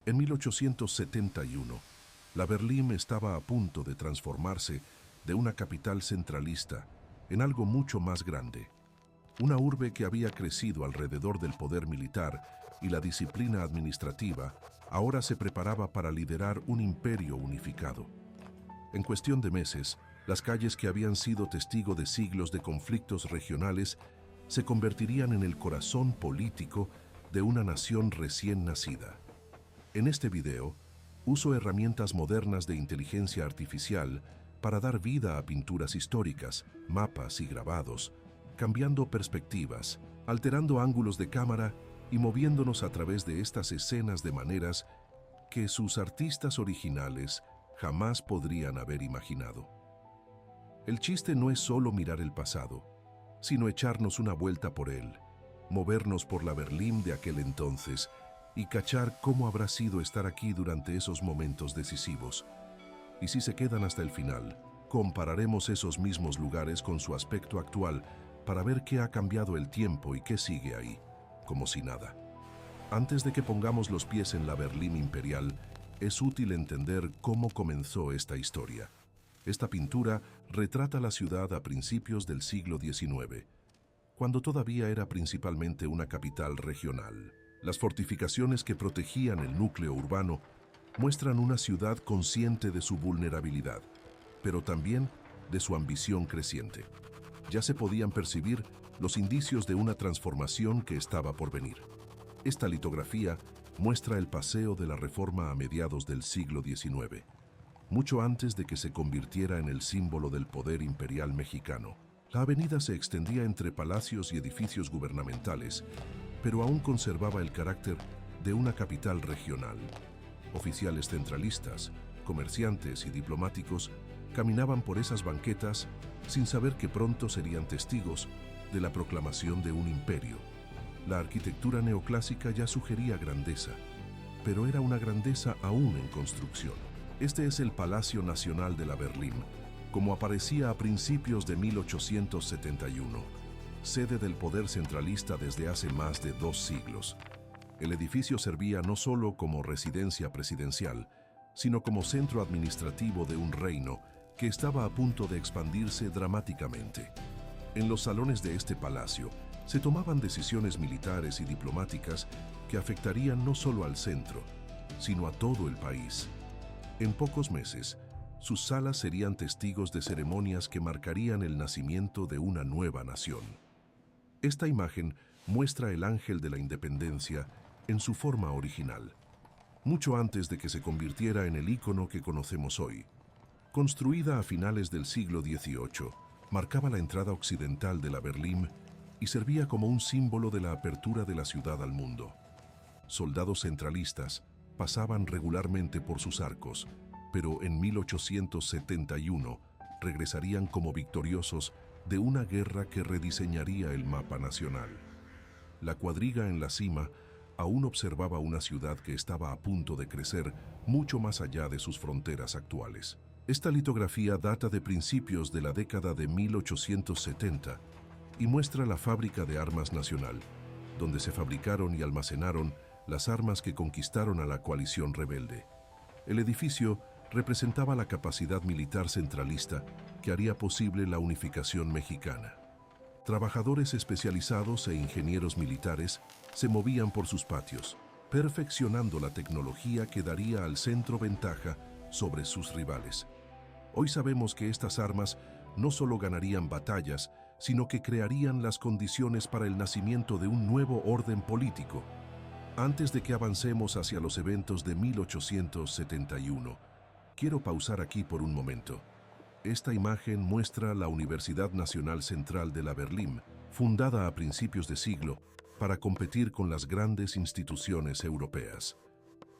En 1871, la Berlín estaba a punto de transformarse de una capital centralista en algo mucho más grande. Una urbe que había crecido alrededor del poder militar y la disciplina administrativa, ahora se preparaba para liderar un imperio unificado. En cuestión de meses, las calles que habían sido testigo de siglos de conflictos regionales se convertirían en el corazón político de una nación recién nacida. En este video, uso herramientas modernas de inteligencia artificial para dar vida a pinturas históricas, mapas y grabados, cambiando perspectivas, alterando ángulos de cámara y moviéndonos a través de estas escenas de maneras que sus artistas originales jamás podrían haber imaginado. El chiste no es solo mirar el pasado, sino echarnos una vuelta por él, movernos por la Berlín de aquel entonces y cachar cómo habrá sido estar aquí durante esos momentos decisivos. Y si se quedan hasta el final, compararemos esos mismos lugares con su aspecto actual para ver qué ha cambiado el tiempo y qué sigue ahí, como si nada. Antes de que pongamos los pies en la Berlín imperial, es útil entender cómo comenzó esta historia. Esta pintura retrata la ciudad a principios del siglo XIX, cuando todavía era principalmente una capital regional. Las fortificaciones que protegían el núcleo urbano muestran una ciudad consciente de su vulnerabilidad, pero también de su ambición creciente. Ya se podían percibir los indicios de una transformación que estaba por venir. Esta litografía muestra el paseo de la Reforma a mediados del siglo XIX, mucho antes de que se convirtiera en el símbolo del poder imperial mexicano. La avenida se extendía entre palacios y edificios gubernamentales, pero aún conservaba el carácter de una capital regional. Oficiales centralistas, comerciantes y diplomáticos caminaban por esas banquetas sin saber que pronto serían testigos de la proclamación de un imperio. La arquitectura neoclásica ya sugería grandeza, pero era una grandeza aún en construcción. Este es el Palacio Nacional de la Berlín, como aparecía a principios de 1871, sede del poder centralista desde hace más de 2 siglos. El edificio servía no solo como residencia presidencial, sino como centro administrativo de un reino que estaba a punto de expandirse dramáticamente. En los salones de este palacio se tomaban decisiones militares y diplomáticas que afectarían no solo al centro, sino a todo el país. En pocos meses, sus salas serían testigos de ceremonias que marcarían el nacimiento de una nueva nación. Esta imagen muestra el ángel de la independencia en su forma original, mucho antes de que se convirtiera en el ícono que conocemos hoy. Construida a finales del siglo XVIII, marcaba la entrada occidental de la Berlín y servía como un símbolo de la apertura de la ciudad al mundo. Soldados centralistas pasaban regularmente por sus arcos, pero en 1871 regresarían como victoriosos de una guerra que rediseñaría el mapa nacional. La cuadriga en la cima aún observaba una ciudad que estaba a punto de crecer mucho más allá de sus fronteras actuales. Esta litografía data de principios de la década de 1870 y muestra la fábrica de armas nacional, donde se fabricaron y almacenaron las armas que conquistaron a la coalición rebelde. El edificio representaba la capacidad militar centralista que haría posible la unificación mexicana. Trabajadores especializados e ingenieros militares se movían por sus patios, perfeccionando la tecnología que daría al centro ventaja sobre sus rivales. Hoy sabemos que estas armas no solo ganarían batallas, sino que crearían las condiciones para el nacimiento de un nuevo orden político. Antes de que avancemos hacia los eventos de 1871, quiero pausar aquí por un momento. Esta imagen muestra la Universidad Nacional Central de la Berlín, fundada a principios de siglo para competir con las grandes instituciones europeas.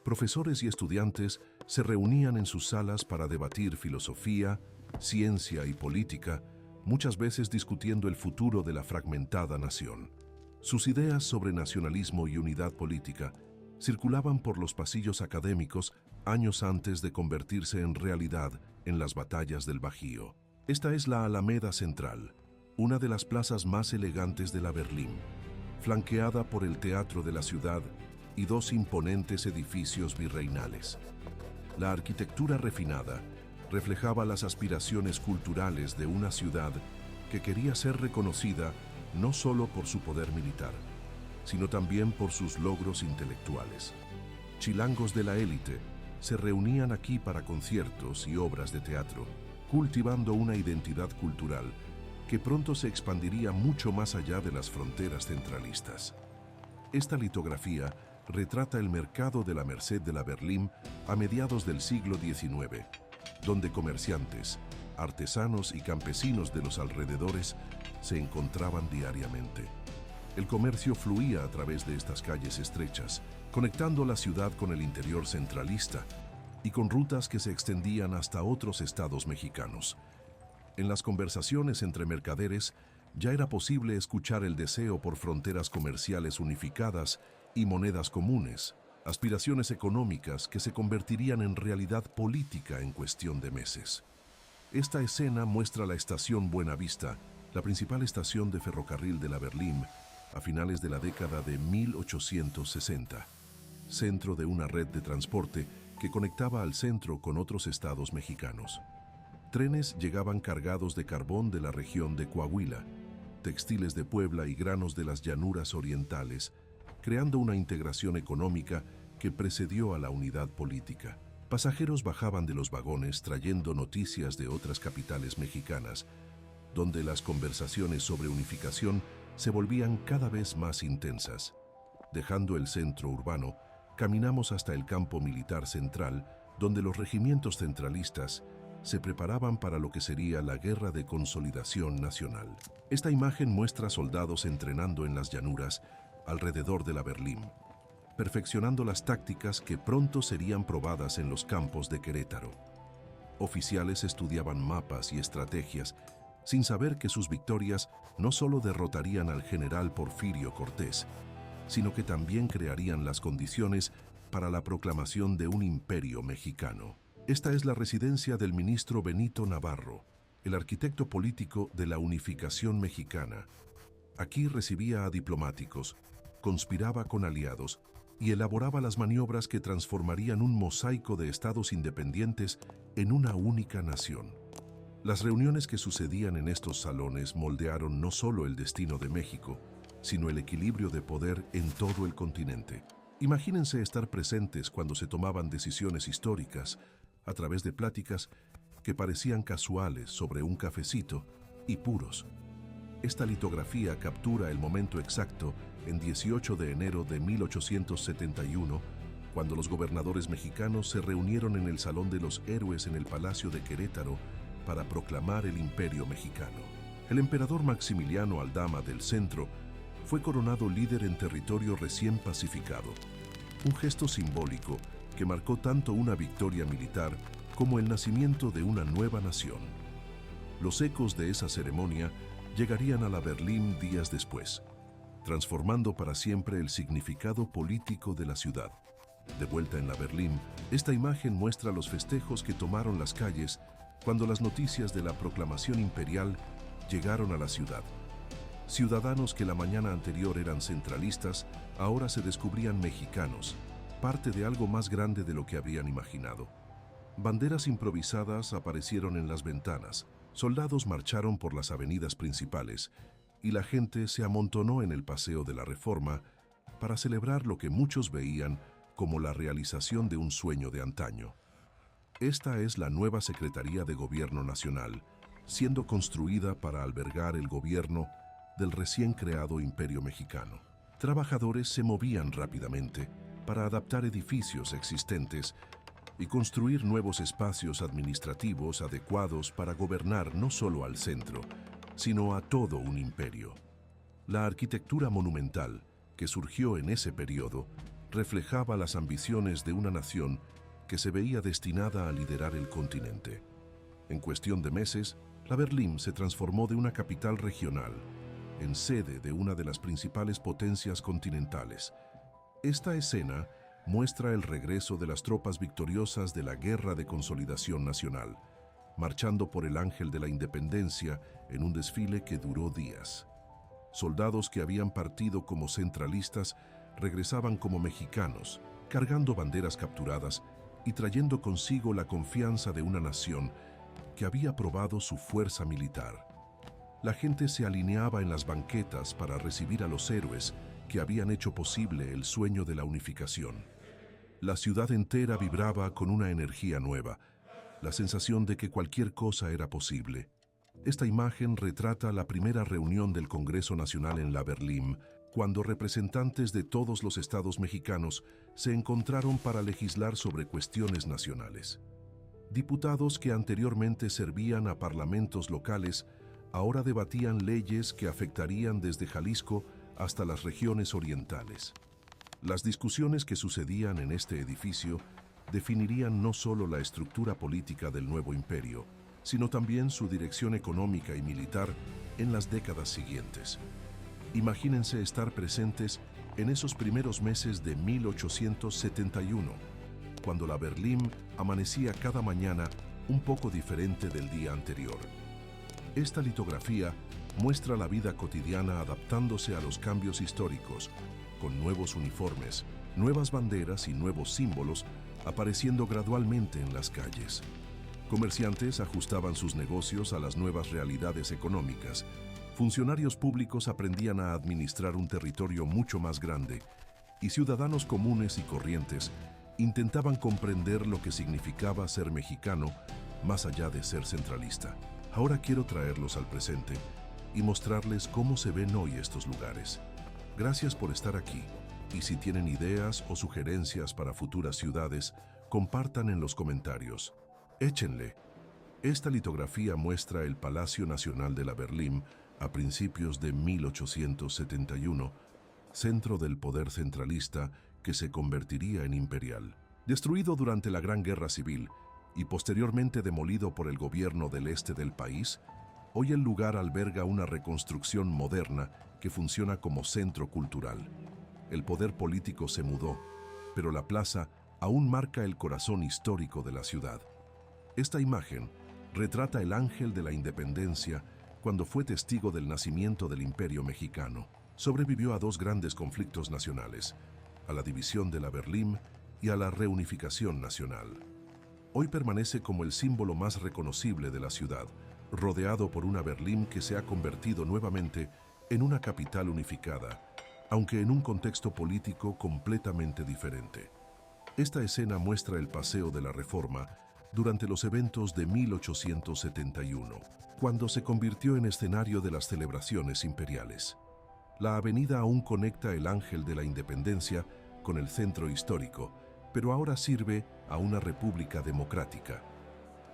Profesores y estudiantes se reunían en sus salas para debatir filosofía, ciencia y política, muchas veces discutiendo el futuro de la fragmentada nación. Sus ideas sobre nacionalismo y unidad política circulaban por los pasillos académicos años antes de convertirse en realidad en las batallas del Bajío. Esta es la Alameda Central, una de las plazas más elegantes de la Berlín, flanqueada por el Teatro de la Ciudad y dos imponentes edificios virreinales. La arquitectura refinada reflejaba las aspiraciones culturales de una ciudad que quería ser reconocida no solo por su poder militar, sino también por sus logros intelectuales. Chilangos de la élite se reunían aquí para conciertos y obras de teatro, cultivando una identidad cultural que pronto se expandiría mucho más allá de las fronteras centralistas. Esta litografía retrata el mercado de la Merced de la Berlín a mediados del siglo XIX, donde comerciantes, artesanos y campesinos de los alrededores se encontraban diariamente. El comercio fluía a través de estas calles estrechas, conectando la ciudad con el interior centralista y con rutas que se extendían hasta otros estados mexicanos. En las conversaciones entre mercaderes ya era posible escuchar el deseo por fronteras comerciales unificadas y monedas comunes, aspiraciones económicas que se convertirían en realidad política en cuestión de meses. Esta escena muestra la estación Buenavista, la principal estación de ferrocarril de la Berlín, a finales de la década de 1860, centro de una red de transporte que conectaba al centro con otros estados mexicanos. Trenes llegaban cargados de carbón de la región de Coahuila, textiles de Puebla y granos de las llanuras orientales, creando una integración económica que precedió a la unidad política. Pasajeros bajaban de los vagones trayendo noticias de otras capitales mexicanas, donde las conversaciones sobre unificación se volvían cada vez más intensas. Dejando el centro urbano, caminamos hasta el campo militar central, donde los regimientos centralistas se preparaban para lo que sería la Guerra de Consolidación Nacional. Esta imagen muestra soldados entrenando en las llanuras alrededor de la Berlín, perfeccionando las tácticas que pronto serían probadas en los campos de Querétaro. Oficiales estudiaban mapas y estrategias, sin saber que sus victorias no solo derrotarían al general Porfirio Cortés, sino que también crearían las condiciones para la proclamación de un imperio mexicano. Esta es la residencia del ministro Benito Navarro, el arquitecto político de la unificación mexicana. Aquí recibía a diplomáticos, conspiraba con aliados y elaboraba las maniobras que transformarían un mosaico de estados independientes en una única nación. Las reuniones que sucedían en estos salones moldearon no solo el destino de México, sino el equilibrio de poder en todo el continente. Imagínense estar presentes cuando se tomaban decisiones históricas a través de pláticas que parecían casuales sobre un cafecito y puros. Esta litografía captura el momento exacto en 18 de enero de 1871, cuando los gobernadores mexicanos se reunieron en el Salón de los Héroes en el Palacio de Querétaro para proclamar el Imperio Mexicano. El emperador Maximiliano Aldama del Centro fue coronado líder en territorio recién pacificado, un gesto simbólico que marcó tanto una victoria militar como el nacimiento de una nueva nación. Los ecos de esa ceremonia llegarían a la Berlín días después, transformando para siempre el significado político de la ciudad. De vuelta en la Berlín, esta imagen muestra los festejos que tomaron las calles cuando las noticias de la proclamación imperial llegaron a la ciudad. Ciudadanos que la mañana anterior eran centralistas, ahora se descubrían mexicanos, parte de algo más grande de lo que habían imaginado. Banderas improvisadas aparecieron en las ventanas, soldados marcharon por las avenidas principales y la gente se amontonó en el Paseo de la Reforma para celebrar lo que muchos veían como la realización de un sueño de antaño. Esta es la nueva Secretaría de Gobierno Nacional, siendo construida para albergar el gobierno del recién creado Imperio Mexicano. Trabajadores se movían rápidamente para adaptar edificios existentes y construir nuevos espacios administrativos adecuados para gobernar no solo al centro, sino a todo un imperio. La arquitectura monumental, que surgió en ese periodo, reflejaba las ambiciones de una nación que se veía destinada a liderar el continente. En cuestión de meses, la Berlín se transformó de una capital regional en sede de una de las principales potencias continentales. Esta escena muestra el regreso de las tropas victoriosas de la Guerra de Consolidación Nacional, marchando por el Ángel de la Independencia en un desfile que duró días. Soldados que habían partido como centralistas regresaban como mexicanos, cargando banderas capturadas y trayendo consigo la confianza de una nación que había probado su fuerza militar. La gente se alineaba en las banquetas para recibir a los héroes que habían hecho posible el sueño de la unificación. La ciudad entera vibraba con una energía nueva, la sensación de que cualquier cosa era posible. Esta imagen retrata la primera reunión del Congreso Nacional en La Berlín, cuando representantes de todos los estados mexicanos se encontraron para legislar sobre cuestiones nacionales. Diputados que anteriormente servían a parlamentos locales ahora debatían leyes que afectarían desde Jalisco hasta las regiones orientales. Las discusiones que sucedían en este edificio definirían no solo la estructura política del nuevo imperio, sino también su dirección económica y militar en las décadas siguientes. Imagínense estar presentes en esos primeros meses de 1871, cuando la Berlín amanecía cada mañana un poco diferente del día anterior. Esta litografía muestra la vida cotidiana adaptándose a los cambios históricos, con nuevos uniformes, nuevas banderas y nuevos símbolos apareciendo gradualmente en las calles. Comerciantes ajustaban sus negocios a las nuevas realidades económicas. Funcionarios públicos aprendían a administrar un territorio mucho más grande, y ciudadanos comunes y corrientes intentaban comprender lo que significaba ser mexicano más allá de ser centralista. Ahora quiero traerlos al presente y mostrarles cómo se ven hoy estos lugares. Gracias por estar aquí, y si tienen ideas o sugerencias para futuras ciudades, compartan en los comentarios. Échenle. Esta litografía muestra el Palacio Nacional de la Berlín a principios de 1871, centro del poder centralista que se convertiría en imperial. Destruido durante la Gran Guerra Civil y posteriormente demolido por el gobierno del este del país, hoy el lugar alberga una reconstrucción moderna que funciona como centro cultural. El poder político se mudó, pero la plaza aún marca el corazón histórico de la ciudad. Esta imagen retrata el ángel de la independencia cuando fue testigo del nacimiento del Imperio Mexicano. Sobrevivió a dos grandes conflictos nacionales, a la división de la Berlín y a la reunificación nacional. Hoy permanece como el símbolo más reconocible de la ciudad, rodeado por una Berlín que se ha convertido nuevamente en una capital unificada, aunque en un contexto político completamente diferente. Esta escena muestra el paseo de la Reforma durante los eventos de 1871, cuando se convirtió en escenario de las celebraciones imperiales. La avenida aún conecta el Ángel de la Independencia con el centro histórico, pero ahora sirve a una república democrática.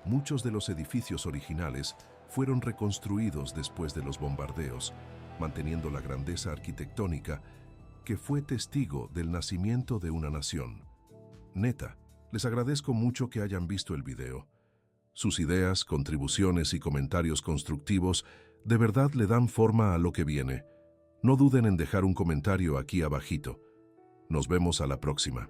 Muchos de los edificios originales fueron reconstruidos después de los bombardeos, manteniendo la grandeza arquitectónica que fue testigo del nacimiento de una nación. Neta, les agradezco mucho que hayan visto el video. Sus ideas, contribuciones y comentarios constructivos de verdad le dan forma a lo que viene. No duden en dejar un comentario aquí abajito. Nos vemos a la próxima.